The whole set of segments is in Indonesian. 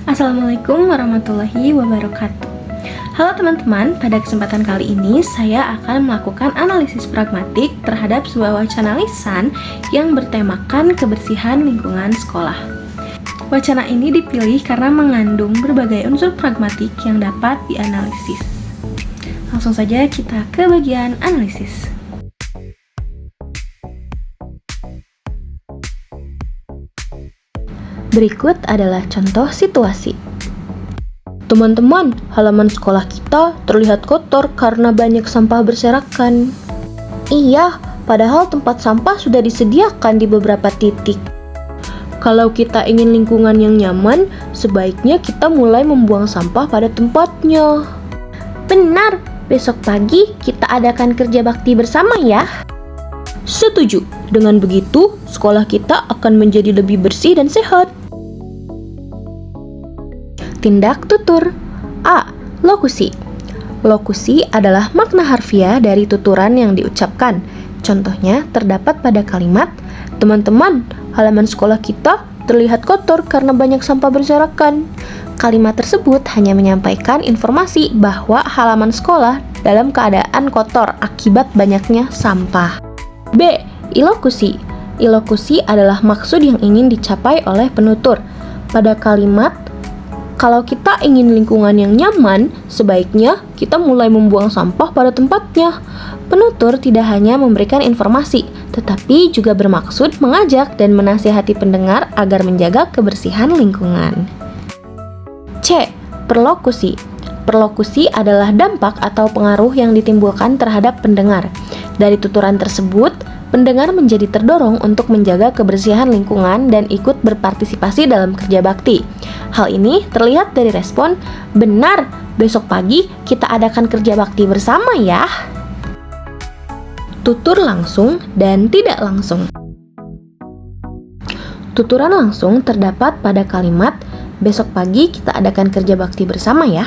Assalamualaikum warahmatullahi wabarakatuh. Halo teman-teman, pada kesempatan kali ini saya akan melakukan analisis pragmatik terhadap sebuah wacana lisan yang bertemakan kebersihan lingkungan sekolah. Wacana ini dipilih karena mengandung berbagai unsur pragmatik yang dapat dianalisis. Langsung saja kita ke bagian analisis. Berikut adalah contoh situasi. Teman-teman, halaman sekolah kita terlihat kotor karena banyak sampah berserakan. Iya, padahal tempat sampah sudah disediakan di beberapa titik. Kalau kita ingin lingkungan yang nyaman, sebaiknya kita mulai membuang sampah pada tempatnya. Benar, besok pagi kita adakan kerja bakti bersama ya. Setuju, dengan begitu sekolah kita akan menjadi lebih bersih dan sehat. Tindak tutur. A. Lokusi. Lokusi adalah makna harfiah dari tuturan yang diucapkan. Contohnya terdapat pada kalimat, teman-teman, halaman sekolah kita terlihat kotor karena banyak sampah berserakan. Kalimat tersebut hanya menyampaikan informasi bahwa halaman sekolah dalam keadaan kotor akibat banyaknya sampah. B. Ilokusi. Ilokusi adalah maksud yang ingin dicapai oleh penutur. Pada kalimat, kalau kita ingin lingkungan yang nyaman, sebaiknya kita mulai membuang sampah pada tempatnya. Penutur tidak hanya memberikan informasi, tetapi juga bermaksud mengajak dan menasihati pendengar agar menjaga kebersihan lingkungan. C. Perlokusi. Perlokusi adalah dampak atau pengaruh yang ditimbulkan terhadap pendengar. Dari tuturan tersebut, pendengar menjadi terdorong untuk menjaga kebersihan lingkungan dan ikut berpartisipasi dalam kerja bakti. Hal ini terlihat dari respon, benar, besok pagi kita adakan kerja bakti bersama ya. Tutur langsung dan tidak langsung. Tuturan langsung terdapat pada kalimat, besok pagi kita adakan kerja bakti bersama ya.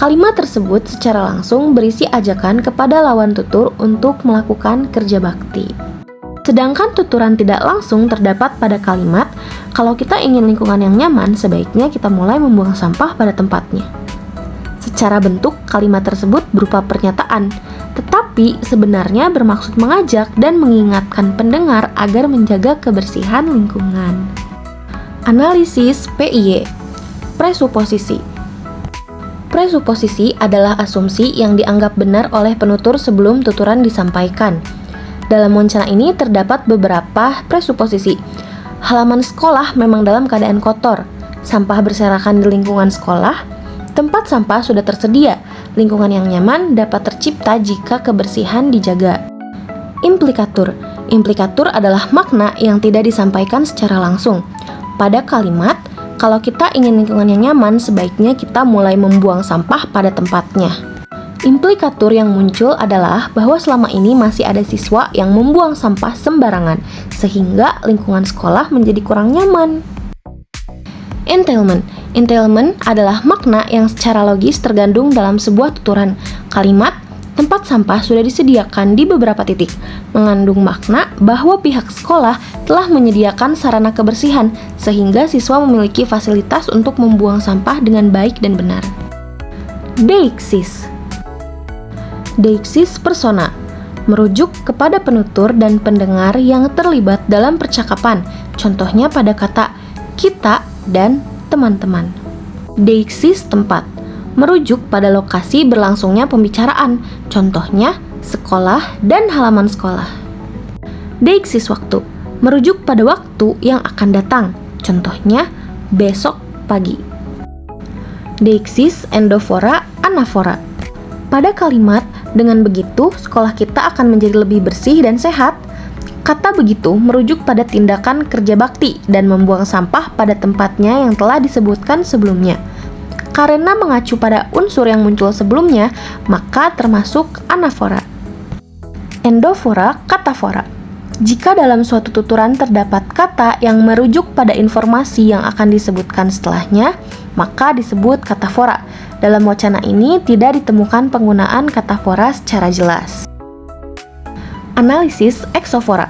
Kalimat tersebut secara langsung berisi ajakan kepada lawan tutur untuk melakukan kerja bakti. Sedangkan tuturan tidak langsung terdapat pada kalimat, kalau kita ingin lingkungan yang nyaman, sebaiknya kita mulai membuang sampah pada tempatnya. Secara bentuk, kalimat tersebut berupa pernyataan, tetapi sebenarnya bermaksud mengajak dan mengingatkan pendengar agar menjaga kebersihan lingkungan. Analisis PIY. Presuposisi. Presuposisi adalah asumsi yang dianggap benar oleh penutur sebelum tuturan disampaikan. Dalam wacana ini terdapat beberapa presuposisi. Halaman sekolah memang dalam keadaan kotor, sampah berserakan di lingkungan sekolah, tempat sampah sudah tersedia, lingkungan yang nyaman dapat tercipta jika kebersihan dijaga. Implikatur. Implikatur adalah makna yang tidak disampaikan secara langsung. Pada kalimat, kalau kita ingin lingkungan yang nyaman, sebaiknya kita mulai membuang sampah pada tempatnya. Implikatur yang muncul adalah bahwa selama ini masih ada siswa yang membuang sampah sembarangan, sehingga lingkungan sekolah menjadi kurang nyaman. Entailment. Entailment adalah makna yang secara logis tergandung dalam sebuah tuturan. Kalimat, tempat sampah sudah disediakan di beberapa titik, mengandung makna bahwa pihak sekolah telah menyediakan sarana kebersihan, sehingga siswa memiliki fasilitas untuk membuang sampah dengan baik dan benar. Deixis. Deixis persona, merujuk kepada penutur dan pendengar yang terlibat dalam percakapan, contohnya pada kata kita dan teman-teman. Deixis tempat, merujuk pada lokasi berlangsungnya pembicaraan, contohnya sekolah dan halaman sekolah. Deixis waktu, merujuk pada waktu yang akan datang, contohnya besok pagi. Deixis endofora anafora. Pada kalimat, dengan begitu sekolah kita akan menjadi lebih bersih dan sehat. Kata begitu merujuk pada tindakan kerja bakti dan membuang sampah pada tempatnya yang telah disebutkan sebelumnya. Karena mengacu pada unsur yang muncul sebelumnya, maka termasuk anafora. Endofora, katafora. Jika dalam suatu tuturan terdapat kata yang merujuk pada informasi yang akan disebutkan setelahnya, maka disebut katafora. Dalam wacana ini tidak ditemukan penggunaan katafora secara jelas. Analisis eksofora.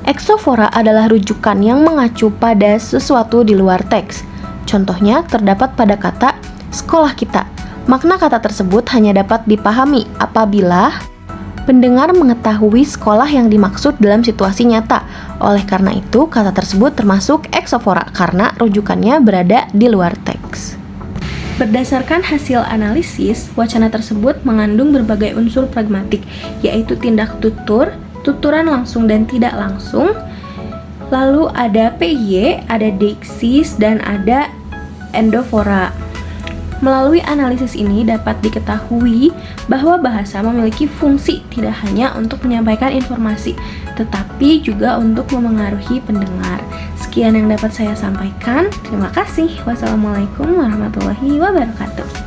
Eksofora adalah rujukan yang mengacu pada sesuatu di luar teks. Contohnya terdapat pada kata sekolah kita. Makna kata tersebut hanya dapat dipahami apabila pendengar mengetahui sekolah yang dimaksud dalam situasi nyata. Oleh karena itu, kata tersebut termasuk eksofora karena rujukannya berada di luar teks. Berdasarkan hasil analisis, wacana tersebut mengandung berbagai unsur pragmatik, yaitu tindak tutur, tuturan langsung dan tidak langsung, lalu ada PIY, ada deiksis, dan ada endofora. Melalui analisis ini dapat diketahui bahwa bahasa memiliki fungsi tidak hanya untuk menyampaikan informasi, tetapi juga untuk memengaruhi pendengar. Sekian yang dapat saya sampaikan. Terima kasih. Wassalamualaikum warahmatullahi wabarakatuh.